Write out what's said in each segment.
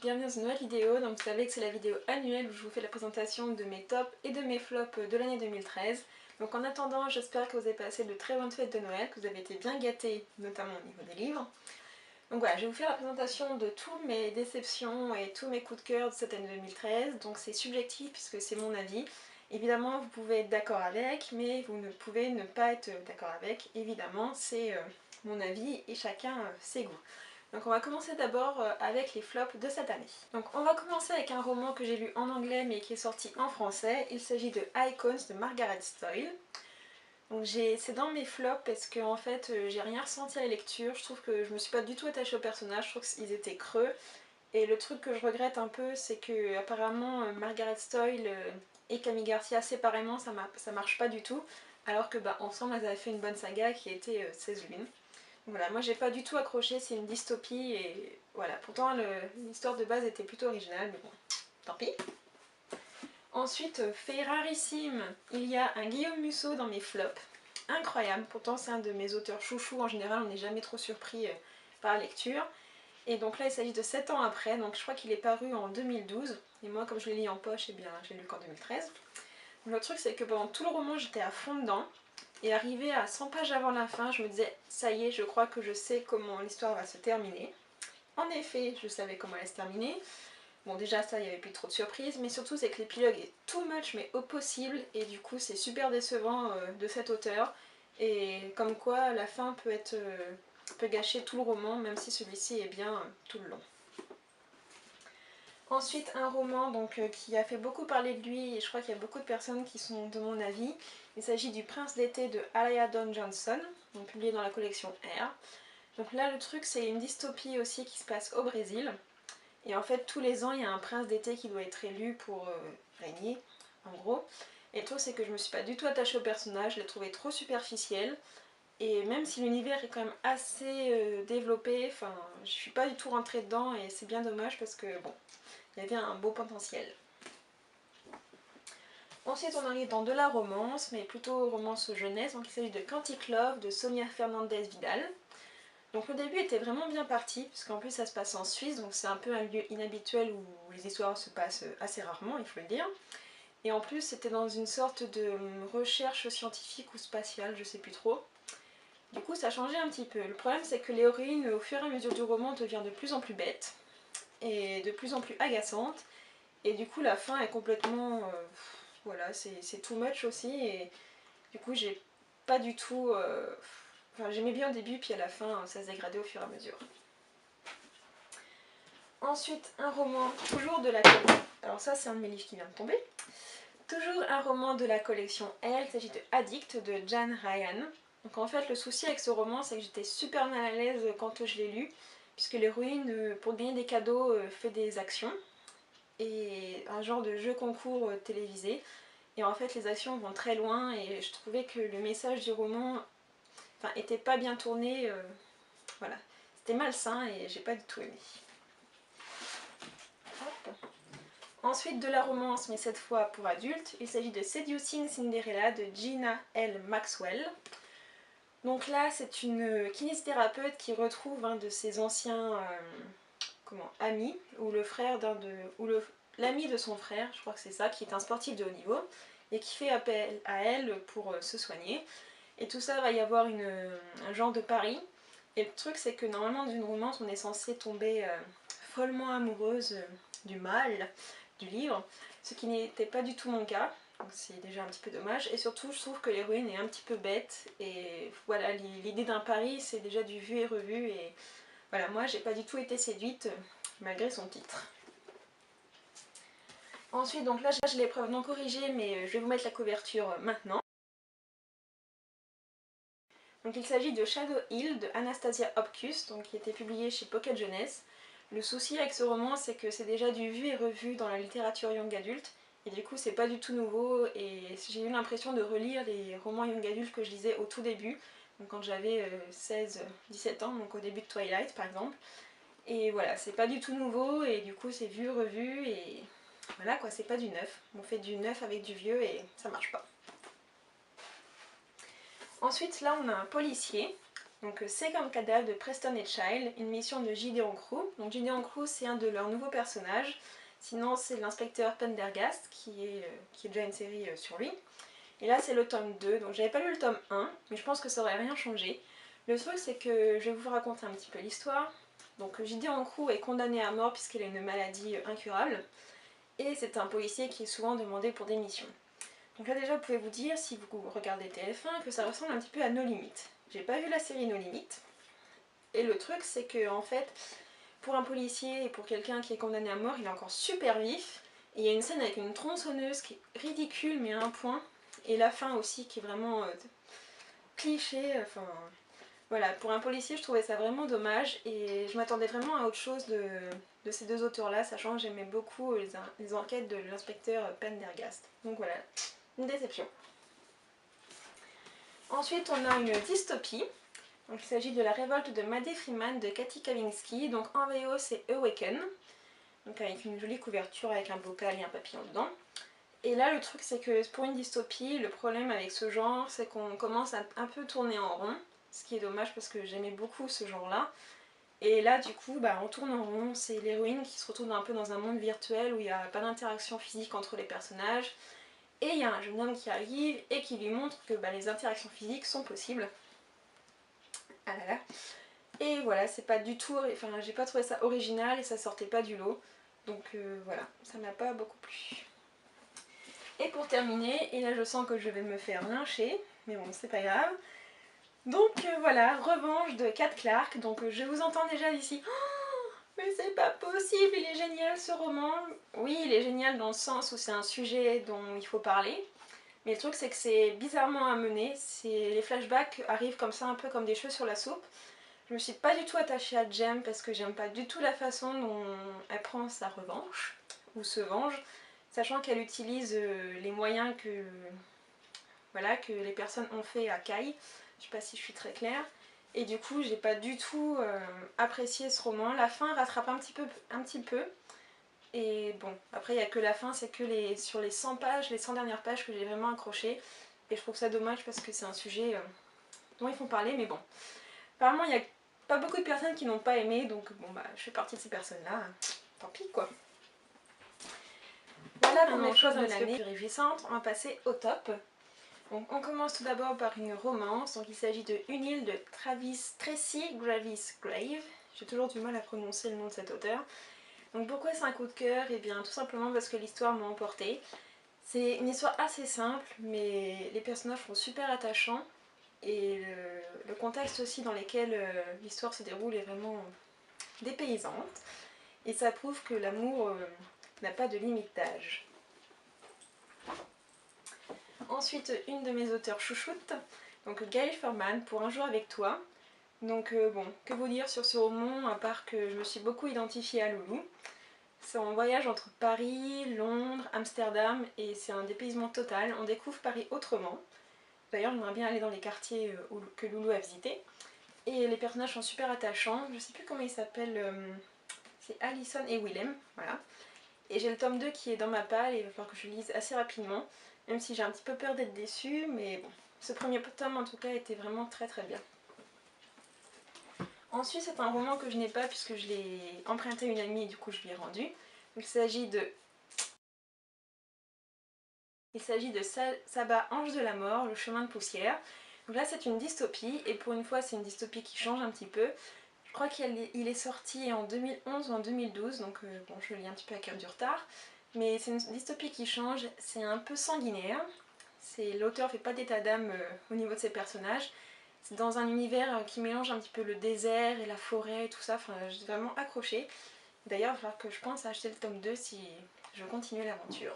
bienvenue dans une nouvelle vidéo. Donc vous savez que c'est la vidéo annuelle où je vous fais la présentation de mes tops et de mes flops de l'année 2013. Donc en attendant, j'espère que vous avez passé de très bonnes fêtes de Noël, que vous avez été bien gâtés, notamment au niveau des livres. Donc voilà, je vais vous faire la présentation de toutes mes déceptions et tous mes coups de cœur de cette année 2013. Donc c'est subjectif puisque c'est mon avis. Évidemment, vous pouvez être d'accord avec, mais vous ne pouvez ne pas être d'accord avec. Évidemment, c'est mon avis et chacun ses goûts. Donc on va commencer d'abord avec les flops de cette année. Donc on va commencer avec un roman que j'ai lu en anglais mais qui est sorti en français. Il s'agit de Icons de Margaret Stoyle. Donc c'est dans mes flops parce que en fait j'ai rien ressenti à la lecture. Je trouve que je me suis pas du tout attachée aux personnages, je trouve qu'ils étaient creux. Et le truc que je regrette un peu, c'est que apparemment Margaret Stoyle et Camille Garcia séparément ça marche pas du tout. Alors que ensemble elles avaient fait une bonne saga qui était 16 Lunes. Voilà, moi j'ai pas du tout accroché, c'est une dystopie et voilà, pourtant l'histoire de base était plutôt originale, mais bon, tant pis. Ensuite, fait rarissime, il y a un Guillaume Musso dans mes flops. Incroyable, pourtant c'est un de mes auteurs chouchous, en général on n'est jamais trop surpris par la lecture. Et donc là il s'agit de 7 ans après, donc je crois qu'il est paru en 2012, et moi comme je l'ai lu en poche, eh bien je l'ai lu qu'en 2013. Le truc c'est que pendant tout le roman j'étais à fond dedans. Et arrivé à 100 pages avant la fin, je me disais, ça y est, je crois que je sais comment l'histoire va se terminer. En effet, je savais comment elle allait se terminer. Bon, déjà ça, il n'y avait plus trop de surprises, mais surtout c'est que l'épilogue est too much, mais au possible, et du coup c'est super décevant de cet auteur. Et comme quoi, la fin peut gâcher tout le roman, même si celui-ci est bien tout le long. Ensuite, un roman qui a fait beaucoup parler de lui, et je crois qu'il y a beaucoup de personnes qui sont de mon avis. Il s'agit du Prince d'été de Alaya Dawn Johnson, donc publié dans la collection R. Donc là, le truc, c'est une dystopie aussi qui se passe au Brésil. Et en fait, tous les ans, il y a un prince d'été qui doit être élu pour régner, en gros. Et le truc, c'est que je me suis pas du tout attachée au personnage, je l'ai trouvé trop superficiel. Et même si l'univers est quand même assez développé, enfin, je suis pas du tout rentrée dedans et c'est bien dommage parce que, bon, il y avait un beau potentiel. Ensuite on arrive dans de la romance, mais plutôt romance jeunesse, donc il s'agit de Quantic Love de Sonia Fernandez Vidal. Donc le début était vraiment bien parti, puisqu'en plus ça se passe en Suisse, donc c'est un peu un lieu inhabituel où les histoires se passent assez rarement, il faut le dire. Et en plus c'était dans une sorte de recherche scientifique ou spatiale, je sais plus trop. Du coup ça changeait un petit peu. Le problème c'est que l'héroïne au fur et à mesure du roman devient de plus en plus bête, et de plus en plus agaçante. Et du coup la fin est complètement... voilà, c'est too much aussi et du coup j'ai pas du tout... Enfin j'aimais bien au début puis à la fin ça se dégradait au fur et à mesure. Ensuite un roman, toujours de la collection... Alors ça c'est un de mes livres qui vient de tomber. Toujours un roman de la collection Elle, il s'agit de Addict de Jan Ryan. Donc en fait le souci avec ce roman c'est que j'étais super mal à l'aise quand je l'ai lu, puisque l'héroïne pour gagner des cadeaux fait des actions. Et un genre de jeu concours télévisé. Et en fait les actions vont très loin et je trouvais que le message du roman était pas bien tourné. Voilà, c'était malsain et j'ai pas du tout aimé. Hop. Ensuite de la romance, mais cette fois pour adultes, il s'agit de Seducing Cinderella de Gina L. Maxwell. Donc là c'est une kinésithérapeute qui retrouve un de ses anciens amis, ou le frère l'ami de son frère, je crois que c'est ça, qui est un sportif de haut niveau, et qui fait appel à elle pour se soigner. Et tout ça va y avoir un genre de pari. Et le truc c'est que normalement dans une romance on est censé tomber follement amoureuse du mâle du livre, ce qui n'était pas du tout mon cas. Donc c'est déjà un petit peu dommage. Et surtout je trouve que l'héroïne est un petit peu bête. Et voilà, l'idée d'un pari c'est déjà du vu et revu. Et voilà, moi j'ai pas du tout été séduite malgré son titre. Ensuite, donc là j'ai les preuves non corrigées, mais je vais vous mettre la couverture maintenant. Donc il s'agit de Shadow Hill de Anastasia Hopkus, donc qui était publié chez Pocket Jeunesse. Le souci avec ce roman c'est que c'est déjà du vu et revu dans la littérature young adulte, et du coup c'est pas du tout nouveau, et j'ai eu l'impression de relire les romans young adulte que je lisais au tout début, donc quand j'avais 16-17 ans, donc au début de Twilight par exemple. Et voilà, c'est pas du tout nouveau et du coup c'est vu, revu et voilà quoi, c'est pas du neuf. On fait du neuf avec du vieux et ça marche pas. Ensuite là on a un policier, Donc c'est comme cadavre de Preston et Child, une mission de Gideon Crew. Donc Gideon Crew c'est un de leurs nouveaux personnages, sinon c'est l'inspecteur Pendergast qui est déjà une série sur lui. Et là c'est le tome 2, donc j'avais pas lu le tome 1, mais je pense que ça aurait rien changé. Le truc c'est que je vais vous raconter un petit peu l'histoire. Donc Gideon Crew est condamné à mort puisqu'il a une maladie incurable, et c'est un policier qui est souvent demandé pour des missions. Donc là déjà vous pouvez vous dire, si vous regardez TF1, que ça ressemble un petit peu à No Limites. J'ai pas vu la série No Limites, et le truc c'est que en fait, pour un policier et pour quelqu'un qui est condamné à mort, il est encore super vif, et il y a une scène avec une tronçonneuse qui est ridicule mais à un point, et la fin aussi qui est vraiment cliché, enfin... Voilà, pour un policier je trouvais ça vraiment dommage, et je m'attendais vraiment à autre chose de ces deux auteurs-là, sachant que j'aimais beaucoup les enquêtes de l'inspecteur Pendergast. Donc voilà, une déception. Ensuite on a une dystopie. Donc, il s'agit de la révolte de Maddie Freeman de Cathy Kavinsky. Donc en VO c'est Awaken. Donc avec une jolie couverture avec un bocal et un papillon dedans. Et là le truc c'est que pour une dystopie, le problème avec ce genre c'est qu'on commence à un peu tourner en rond. Ce qui est dommage parce que j'aimais beaucoup ce genre là. Et là du coup on tourne en rond, c'est l'héroïne qui se retrouve un peu dans un monde virtuel où il n'y a pas d'interaction physique entre les personnages. Et il y a un jeune homme qui arrive et qui lui montre que les interactions physiques sont possibles. Ah là là. Et voilà, c'est pas du tout, enfin j'ai pas trouvé ça original et ça sortait pas du lot. Donc voilà, ça m'a pas beaucoup plu. Et pour terminer, et là je sens que je vais me faire lyncher, mais bon c'est pas grave. Donc voilà, Revanche de Kat Clarke. Donc je vous entends déjà d'ici. Oh, mais c'est pas possible, il est génial ce roman. Oui, il est génial dans le sens où c'est un sujet dont il faut parler. Mais le truc c'est que c'est bizarrement amené, les flashbacks arrivent comme ça un peu comme des cheveux sur la soupe. Je me suis pas du tout attachée à Jem parce que j'aime pas du tout la façon dont elle prend sa revanche, ou se venge, sachant qu'elle utilise les moyens voilà, que les personnes ont fait à Kai. Je sais pas si je suis très claire. Et du coup, j'ai pas du tout apprécié ce roman. La fin rattrape un petit peu. Et bon, après il n'y a que la fin, c'est que sur les 100 pages, les 100 dernières pages que j'ai vraiment accroché. Et je trouve ça dommage parce que c'est un sujet dont ils font parler, mais bon. Apparemment, il y a pas beaucoup de personnes qui n'ont pas aimé, donc bon je fais partie de ces personnes-là. Tant pis quoi. Voilà pour mes choses de l'année plus réjouissantes. On va passer au top. Donc on commence tout d'abord par une romance. Donc il s'agit de Une île de Tracy Gravis Grave. J'ai toujours du mal à prononcer le nom de cet auteur. Donc pourquoi c'est un coup de cœur? Et bien tout simplement parce que l'histoire m'a emportée. C'est une histoire assez simple, mais les personnages sont super attachants. Et le contexte aussi dans lequel l'histoire se déroule est vraiment dépaysante. Et ça prouve que l'amour n'a pas de limite d'âge. Ensuite, une de mes auteurs chouchoutes, donc Gail Forman, pour Un jour avec toi. Donc bon, que vous dire sur ce roman, à part que je me suis beaucoup identifiée à Loulou. C'est un voyage entre Paris, Londres, Amsterdam, et c'est un dépaysement total. On découvre Paris autrement. D'ailleurs, j'aimerais bien aller dans les quartiers que Loulou a visités. Et les personnages sont super attachants. Je sais plus comment ils s'appellent. C'est Alison et Willem, voilà. Et j'ai le tome 2 qui est dans ma palle et il va falloir que je lise assez rapidement. Même si j'ai un petit peu peur d'être déçue, mais bon. Ce premier tome en tout cas était vraiment très très bien. Ensuite c'est un roman que je n'ai pas puisque je l'ai emprunté à une amie et du coup je lui ai rendu. Il s'agit de Saba, Ange de la Mort, Le chemin de poussière. Donc là c'est une dystopie et pour une fois c'est une dystopie qui change un petit peu. Je crois qu'il est sorti en 2011 ou en 2012, donc bon je le lis un petit peu à cœur du retard. Mais c'est une dystopie qui change, c'est un peu sanguinaire. L'auteur fait pas d'état d'âme au niveau de ses personnages. C'est dans un univers qui mélange un petit peu le désert et la forêt et tout ça, enfin j'ai vraiment accroché. D'ailleurs il va falloir que je pense à acheter le tome 2 si je veux continuer l'aventure.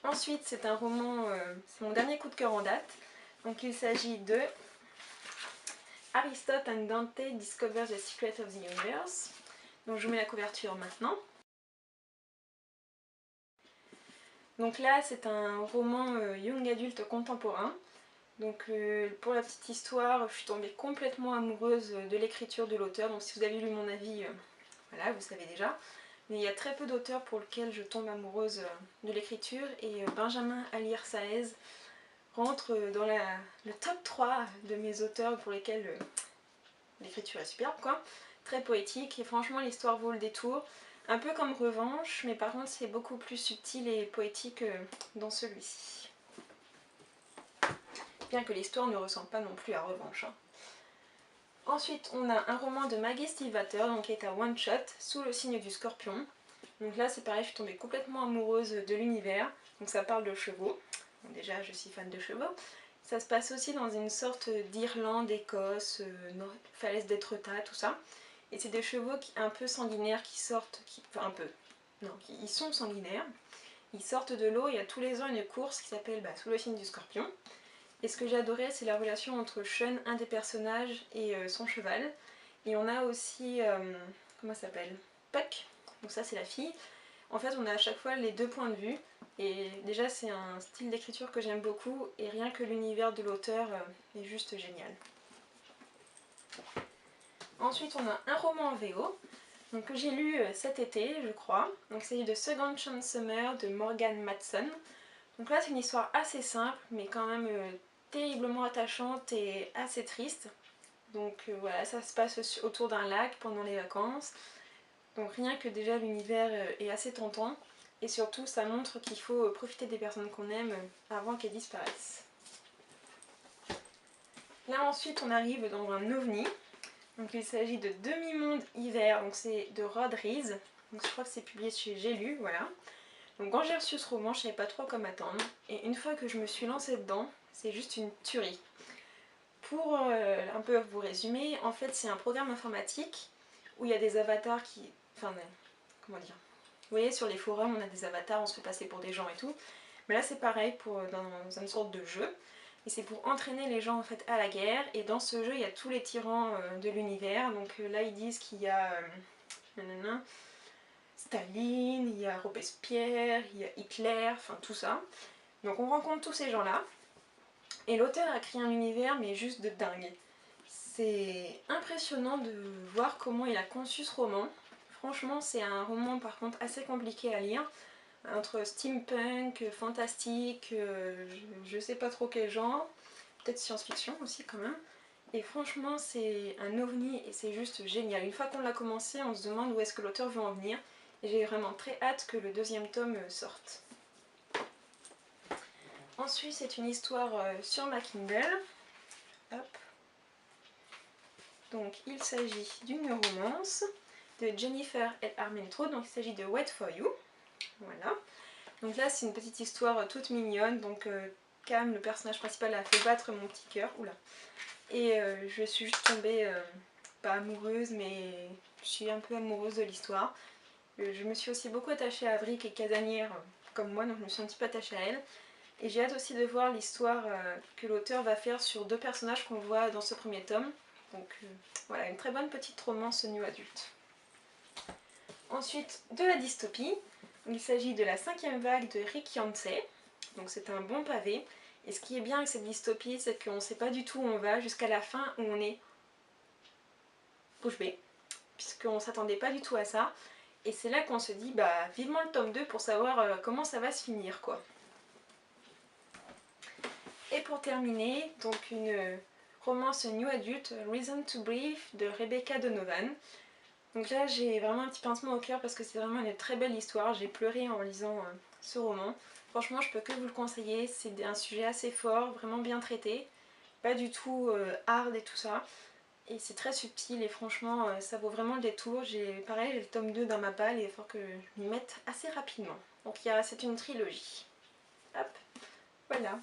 Ensuite c'est un roman, c'est mon dernier coup de cœur en date. Donc il s'agit de Aristote and Dante Discover the Secret of the Universe. Donc je vous mets la couverture maintenant. Donc là c'est un roman young adulte contemporain. Donc pour la petite histoire, je suis tombée complètement amoureuse de l'écriture de l'auteur. Donc si vous avez lu mon avis, voilà, vous savez déjà. Mais il y a très peu d'auteurs pour lesquels je tombe amoureuse de l'écriture. Et Benjamin Alire Saez, rentre dans le top 3 de mes auteurs pour lesquels l'écriture est superbe quoi. Très poétique et franchement l'histoire vaut le détour. Un peu comme Revanche, mais par contre c'est beaucoup plus subtil et poétique dans celui-ci. Bien que l'histoire ne ressemble pas non plus à Revanche. Hein. Ensuite on a un roman de Maggie Stiefvater, donc qui est un one shot, Sous le signe du scorpion. Donc là c'est pareil, je suis tombée complètement amoureuse de l'univers, donc ça parle de chevaux. Bon, déjà je suis fan de chevaux. Ça se passe aussi dans une sorte d'Irlande, Écosse, falaise d'Étretat, tout ça. Et c'est des chevaux un peu sanguinaires qui sortent, enfin un peu, non, ils sont sanguinaires. Ils sortent de l'eau, il y a tous les ans une course qui s'appelle Sous le signe du scorpion. Et ce que j'ai adoré, c'est la relation entre Sean, un des personnages, et son cheval. Et on a aussi, comment ça s'appelle, Puck, donc ça c'est la fille. En fait on a à chaque fois les deux points de vue. Et déjà c'est un style d'écriture que j'aime beaucoup et rien que l'univers de l'auteur est juste génial. Ensuite on a un roman en VO donc, que j'ai lu cet été je crois. Donc c'est de Second Chance Summer de Morgan Matson. Donc là c'est une histoire assez simple mais quand même terriblement attachante et assez triste. Donc voilà, ça se passe autour d'un lac pendant les vacances. Donc rien que déjà l'univers est assez tentant. Et surtout, ça montre qu'il faut profiter des personnes qu'on aime avant qu'elles disparaissent. Là ensuite, on arrive dans un ovni. Donc il s'agit de Demi-monde hiver, donc c'est de Rod Rees. Donc je crois que c'est publié chez J'ai lu, voilà. Donc quand j'ai reçu ce roman, je savais pas trop comment m'attendre. Et une fois que je me suis lancée dedans, c'est juste une tuerie. Pour un peu vous résumer, en fait c'est un programme informatique où il y a des avatars qui... Enfin, comment dire ? Vous voyez sur les forums on a des avatars, on se fait passer pour des gens et tout. Mais là c'est pareil dans une sorte de jeu. Et c'est pour entraîner les gens en fait à la guerre. Et dans ce jeu il y a tous les tyrans de l'univers. Donc là ils disent qu'il y a Staline, il y a Robespierre, il y a Hitler, enfin tout ça. Donc on rencontre tous ces gens là. Et l'auteur a créé un univers mais juste de dingue. C'est impressionnant de voir comment il a conçu ce roman. Franchement, c'est un roman par contre assez compliqué à lire. Entre steampunk, fantastique, je sais pas trop quel genre. Peut-être science-fiction aussi quand même. Et franchement, c'est un ovni et c'est juste génial. Une fois qu'on l'a commencé, on se demande où est-ce que l'auteur veut en venir. Et j'ai vraiment très hâte que le deuxième tome sorte. Ensuite, c'est une histoire sur ma Kindle. Hop. Donc, il s'agit d'une romance de Jennifer L. Armentrout, donc il s'agit de Wait for You. Voilà. Donc là c'est une petite histoire toute mignonne, donc Cam, le personnage principal, a fait battre mon petit cœur, oula. Et je suis juste tombée, pas amoureuse, mais je suis un peu amoureuse de l'histoire. Je me suis aussi beaucoup attachée à Vrick et Casanière, comme moi, donc je me suis un petit peu attachée à elle. Et j'ai hâte aussi de voir l'histoire que l'auteur va faire sur deux personnages qu'on voit dans ce premier tome. Donc voilà, une très bonne petite romance new adulte. Ensuite, de la dystopie. Il s'agit de la 5e vague de Rick Yancey. Donc c'est un bon pavé. Et ce qui est bien avec cette dystopie, c'est qu'on ne sait pas du tout où on va jusqu'à la fin où on est bouche bée. Puisqu'on ne s'attendait pas du tout à ça. Et c'est là qu'on se dit, vivement le tome 2 pour savoir comment ça va se finir, quoi. Et pour terminer, donc une romance new adulte, Reason to Breathe de Rebecca Donovan. Donc là j'ai vraiment un petit pincement au cœur parce que c'est vraiment une très belle histoire, j'ai pleuré en lisant ce roman. Franchement je peux que vous le conseiller, c'est un sujet assez fort, vraiment bien traité, pas du tout hard et tout ça. Et c'est très subtil et franchement ça vaut vraiment le détour. Pareil, j'ai le tome 2 dans ma palle et il faut que je m'y mette assez rapidement. Donc c'est une trilogie. Hop, voilà.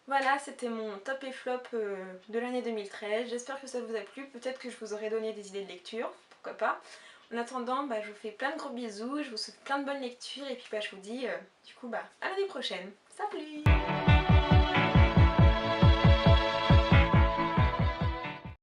Voilà, c'était mon top et flop de l'année 2013. J'espère que ça vous a plu. Peut-être que je vous aurai donné des idées de lecture, pourquoi pas. En attendant, je vous fais plein de gros bisous, je vous souhaite plein de bonnes lectures et puis je vous dis du coup à l'année prochaine. Salut!